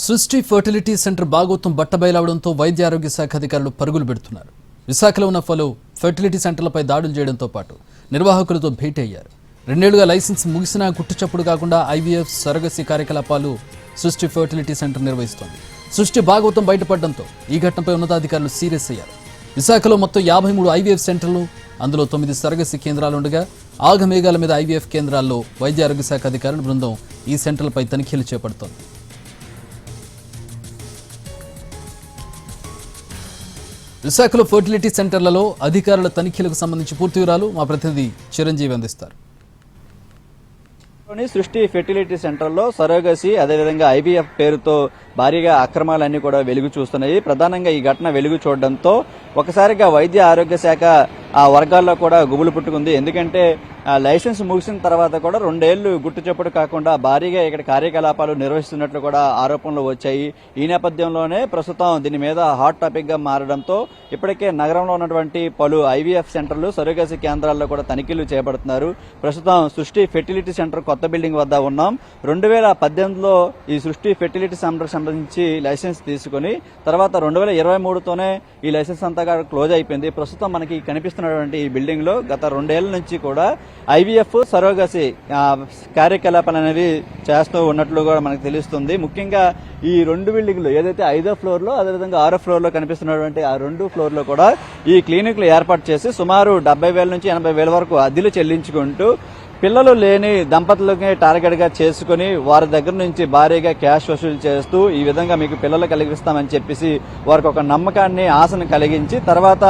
సృష్టి fertility centre బాగోతం బట్టబయలవడంతో వైద్య ఆరోగ్య శాఖ అధికారులు పరుగులు పెడుతున్నారు. విశాఖలో ఉన్న పలు ఫర్టిలిటీ సెంటర్లపై దాడులు చేయడంతో పాటు నిర్వాహకులతో భేటీ అయ్యారు. 2 ఏళ్లుగా లైసెన్స్ ముగిసినా గుట్టుచప్పుడు కాకుండా ఐవీఎఫ్ సరగసి కార్యకలాపాలు సృష్టి ఫర్టిలిటీ సెంటర్ నిర్వహిస్తోంది. సృష్టి బాగోతం బయటపడడంతో ఈ ఘటనపై ఉన్నతాధికారులు సీరియస్ అయ్యారు. విశాఖలో మొత్తం 53 ఐవీఎఫ్ సెంటర్లు, అందులో 9 సరగసి కేంద్రాలు ఉండగా ఆగమేఘాల మీద ఐవీఎఫ్ కేంద్రాల్లో వైద్య ఆరోగ్య శాఖ అధికారుల బృందం ఈ సెంటర్లపై తనిఖీలు చేపడుతోంది. విశాఖలో ఫర్టిలిటీ సెంటర్లలో అధికారుల తనిఖీలకు సంబంధించి పూర్తి వివరాలు మా ప్రతినిధి చిరంజీవి అందిస్తారు. సృష్టి ఫెర్టిలిటీ సెంటర్లో సరోగసి అదేవిధంగా ఐవీఎఫ్ పేరుతో భారీగా అక్రమాలన్నీ కూడా వెలుగు చూస్తున్నాయి. ప్రధానంగా ఈ ఘటన వెలుగు చూడడంతో ఒకసారిగా వైద్య ఆరోగ్య శాఖ ఆ వర్గాల్లో కూడా గుబులు పుట్టుకుంది. ఎందుకంటే లైసెన్స్ ముగిసిన తర్వాత కూడా 2 ఏళ్లు గుట్టుచప్పుడు కాకుండా భారీగా ఇక్కడ కార్యకలాపాలు నిర్వహిస్తున్నట్లు కూడా ఆరోపణలు వచ్చాయి. ఈ నేపథ్యంలోనే ప్రస్తుతం దీని మీద హాట్ టాపిక్ గా మారడంతో ఇప్పటికే నగరంలో ఉన్నటువంటి పలు ఐవీఎఫ్ సెంటర్లు, సరోగసి కేంద్రాల్లో కూడా తనిఖీలు చేపడుతున్నారు. ప్రస్తుతం సృష్టి ఫెర్టిలిటీ సెంటర్ కొత్త బిల్డింగ్ వద్ద ఉన్నాం. 2018లో ఈ సృష్టి ఫెర్టిలిటీ సెంటర్ సంబంధించి లైసెన్స్ తీసుకుని తర్వాత 2023తోనే ఈ లైసెన్స్ అంతా క్లోజ్ అయిపోయింది. ప్రస్తుతం మనకి కనిపిస్తున్నటువంటి ఈ బిల్డింగ్ లో గత 2 ఏళ్ల నుంచి కూడా ఐవీఎఫ్ సరోగసి కార్యకలాపాలు అనేవి చేస్తూ ఉన్నట్లు కూడా మనకు తెలుస్తుంది. ముఖ్యంగా ఈ 2 బిల్డింగ్లు ఏదైతే 5వ ఫ్లోర్ లో అదేవిధంగా 6వ ఫ్లోర్ లో కనిపిస్తున్నటువంటి ఆ 2 ఫ్లోర్ లో కూడా ఈ క్లినిక్లు ఏర్పాటు చేసి సుమారు 70,000 నుంచి 80,000 వరకు అద్దెలు చెల్లించుకుంటూ పిల్లలు లేని దంపతులకి టార్గెట్ గా చేసుకుని వారి దగ్గర నుంచి భారీగా క్యాష్ వసూలు చేస్తూ ఈ విధంగా మీకు పిల్లలు కలిగిస్తామని చెప్పేసి వారికి ఒక నమ్మకాన్ని, ఆశను కలిగించి తర్వాత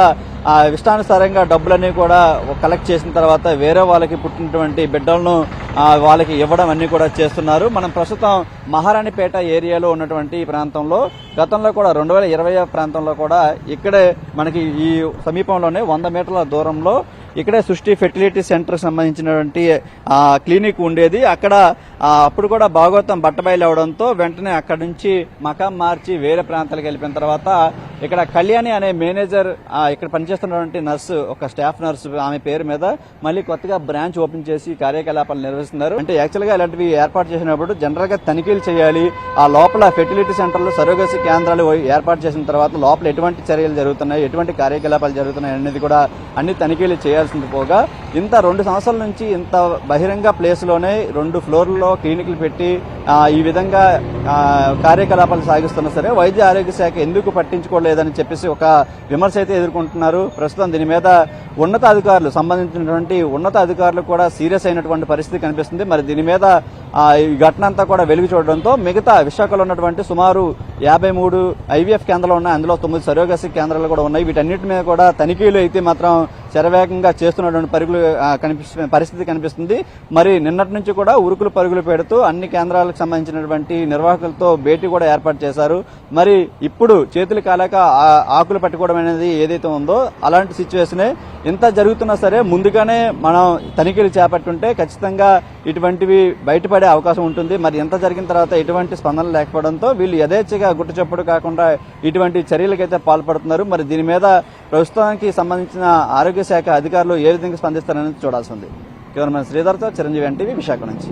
ఆ ఇష్టానుసారంగా డబ్బులన్నీ కూడా కలెక్ట్ చేసిన తర్వాత వేరే వాళ్ళకి పుట్టినటువంటి బిడ్డలను వాళ్ళకి ఇవ్వడం అన్ని కూడా చేస్తున్నారు. మనం ప్రస్తుతం మహారాణిపేట ఏరియాలో ఉన్నటువంటి ఈ ప్రాంతంలో గతంలో కూడా 2020 ప్రాంతంలో కూడా ఇక్కడే మనకి ఈ సమీపంలోనే 100 మీటర్ల దూరంలో ఇక్కడే సృష్టి ఫెర్టిలిటీ సెంటర్ సంబంధించినటువంటి క్లినిక్ ఉండేది. అక్కడ అప్పుడు కూడా భాగవతం బట్టబయలు అవడంతో వెంటనే అక్కడి నుంచి మకాం మార్చి వేరే ప్రాంతాలకు వెళ్ళిపోయిన తర్వాత ఇక్కడ కళ్యాణి అనే మేనేజర్, ఇక్కడ పనిచేస్తున్నటువంటి నర్సు, ఒక స్టాఫ్ నర్సు, ఆమె పేరు మీద మళ్ళీ కొత్తగా బ్రాంచ్ ఓపెన్ చేసి కార్యకలాపాలు నిర్వహిస్తున్నారు. అంటే యాక్చువల్ గా ఇలాంటివి ఏర్పాటు చేసినప్పుడు జనరల్ గా తనిఖీలు చేయాలి. ఆ లోపల ఫెర్టిలిటీ సెంటర్లు, సరోగసి కేంద్రాలు ఏర్పాటు చేసిన తర్వాత లోపల ఎటువంటి చర్యలు జరుగుతున్నాయి, ఎటువంటి కార్యకలాపాలు జరుగుతున్నాయి అనేది కూడా అన్ని తనిఖీలు చేయాల్సింది పోగా ఇంత 2 సంవత్సరాల నుంచి ఇంత బహిరంగ ప్లేస్ లోనే 2 ఫ్లోర్లలో క్లినిక్లు పెట్టి ఈ విధంగా కార్యకలాపాలు సాగిస్తున్నా సరే వైద్య ఆరోగ్య శాఖ ఎందుకు పట్టించుకోలేదని చెప్పేసి ఒక విమర్శ అయితే ఎదుర్కొంటున్నారు. ప్రస్తుతం దీని మీద సంబంధించినటువంటి ఉన్నత అధికారులు కూడా సీరియస్ అయినటువంటి పరిస్థితి కనిపిస్తుంది. మరి దీని మీద ఈ ఘటన అంతా కూడా వెలుగు చూడడంతో మిగతా విశాఖలో ఉన్నటువంటి సుమారు 53 ఐవీఎఫ్ కేంద్రాలు ఉన్నాయి. అందులో 9 సరోగసి కేంద్రాలు కూడా ఉన్నాయి. వీటన్నిటి మీద కూడా తనిఖీలు అయితే మాత్రం శరవేగంగా చేస్తున్నటువంటి పరిస్థితి కనిపిస్తుంది. మరి నిన్నటి నుంచి కూడా ఉరుకులు పరుగులు పెడుతూ అన్ని కేంద్రాలకు సంబంధించినటువంటి నిర్వాహకులతో భేటీ కూడా ఏర్పాటు చేశారు. మరి ఇప్పుడు చేతులు కాలేక ఆకులు పట్టుకోవడం అనేది ఏదైతే ఉందో అలాంటి సిచ్యువేషనే. ఇంత జరుగుతున్నా సరే ముందుగానే మనం తనిఖీలు చేపట్టుంటే ఖచ్చితంగా ఇటువంటివి బయటపడే అవకాశం ఉంటుంది. మరి ఎంత జరిగిన తర్వాత ఎటువంటి స్పందన లేకపోవడంతో వీళ్ళు యథేచ్ఛగా గుట్టుచప్పుడు కాకుండా ఇటువంటి చర్యలకైతే పాల్పడుతున్నారు. మరి దీని మీద ప్రస్తుతానికి సంబంధించిన ఆరోగ్య శాఖ అధికారులు ఏ విధంగా స్పందిస్తారనేది చూడాల్సి ఉంది. కెమెరామెన్ శ్రీధర్తో చిరంజీవి ఎన్టీవీ విశాఖ నుంచి.